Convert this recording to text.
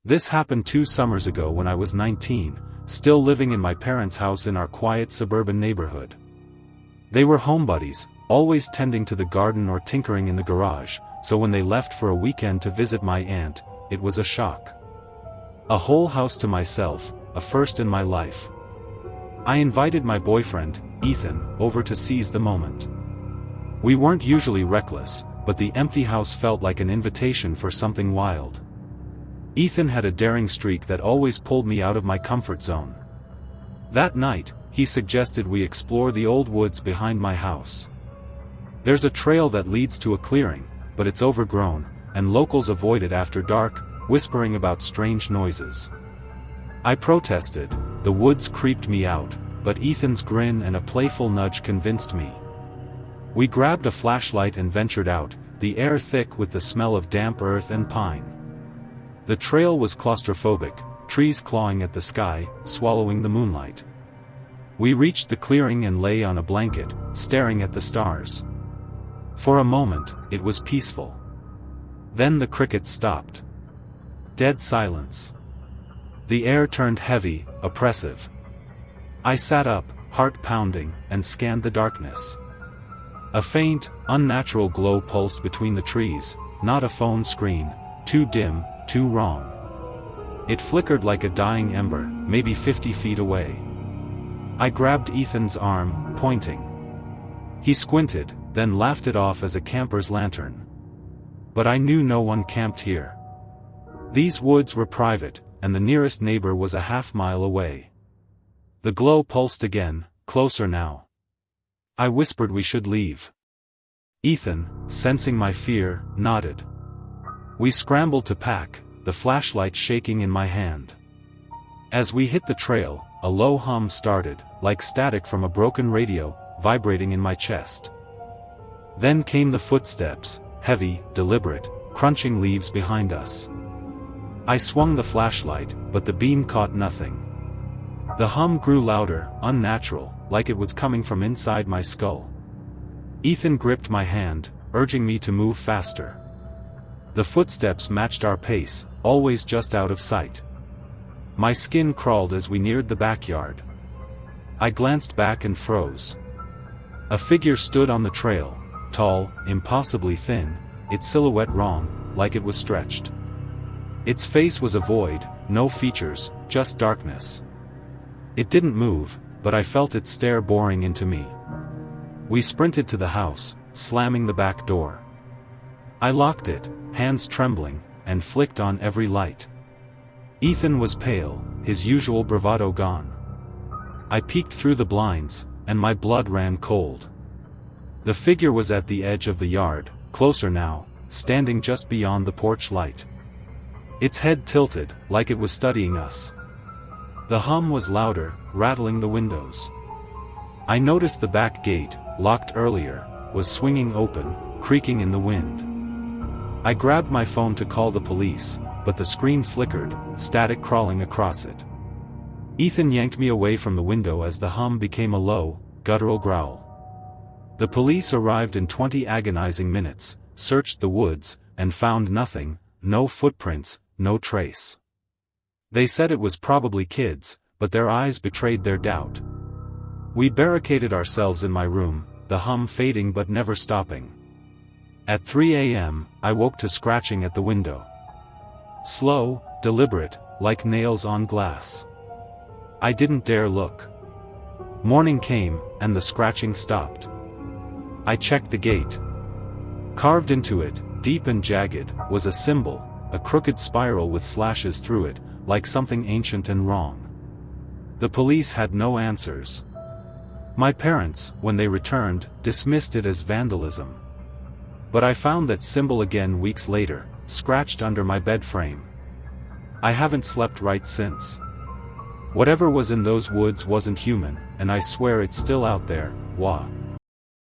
This happened 2 summers ago when I was 19, still living in my parents' house in our quiet suburban neighborhood. They were homebodies, always tending to the garden or tinkering in the garage, so when they left for a weekend to visit my aunt, it was a shock. A whole house to myself, a first in my life. I invited my boyfriend, Ethan, over to seize the moment. We weren't usually reckless, but the empty house felt like an invitation for something wild. Ethan had a daring streak that always pulled me out of my comfort zone. That night, he suggested we explore the old woods behind my house. There's a trail that leads to a clearing, but it's overgrown, and locals avoid it after dark, whispering about strange noises. I protested. The woods creeped me out, but Ethan's grin and a playful nudge convinced me. We grabbed a flashlight and ventured out, the air thick with the smell of damp earth and pine. The trail was claustrophobic, trees clawing at the sky, swallowing the moonlight. We reached the clearing and lay on a blanket, staring at the stars. For a moment, it was peaceful. Then the crickets stopped. Dead silence. The air turned heavy, oppressive. I sat up, heart pounding, and scanned the darkness. A faint, unnatural glow pulsed between the trees, not a phone screen, too dim, too wrong. It flickered like a dying ember, maybe 50 feet away. I grabbed Ethan's arm, pointing. He squinted, then laughed it off as a camper's lantern. But I knew no one camped here. These woods were private, and the nearest neighbor was a half-mile away. The glow pulsed again, closer now. I whispered we should leave. Ethan, sensing my fear, nodded. We scrambled to pack, the flashlight shaking in my hand. As we hit the trail, a low hum started, like static from a broken radio, vibrating in my chest. Then came the footsteps, heavy, deliberate, crunching leaves behind us. I swung the flashlight, but the beam caught nothing. The hum grew louder, unnatural, like it was coming from inside my skull. Ethan gripped my hand, urging me to move faster. The footsteps matched our pace, always just out of sight. My skin crawled as we neared the backyard. I glanced back and froze. A figure stood on the trail, tall, impossibly thin, its silhouette wrong, like it was stretched. Its face was a void, no features, just darkness. It didn't move, but I felt its stare boring into me. We sprinted to the house, slamming the back door. I locked it, hands trembling, and flicked on every light. Ethan was pale, his usual bravado gone. I peeked through the blinds, and my blood ran cold. The figure was at the edge of the yard, closer now, standing just beyond the porch light. Its head tilted, like it was studying us. The hum was louder, rattling the windows. I noticed the back gate, locked earlier, was swinging open, creaking in the wind. I grabbed my phone to call the police, but the screen flickered, static crawling across it. Ethan yanked me away from the window as the hum became a low, guttural growl. The police arrived in 20 agonizing minutes, searched the woods, and found nothing, no footprints, no trace. They said it was probably kids, but their eyes betrayed their doubt. We barricaded ourselves in my room, the hum fading but never stopping. At 3 a.m., I woke to scratching at the window. Slow, deliberate, like nails on glass. I didn't dare look. Morning came, and the scratching stopped. I checked the gate. Carved into it, deep and jagged, was a symbol, a crooked spiral with slashes through it, like something ancient and wrong. The police had no answers. My parents, when they returned, dismissed it as vandalism. But I found that symbol again weeks later, scratched under my bed frame. I haven't slept right since. Whatever was in those woods wasn't human, and I swear it's still out there, wah.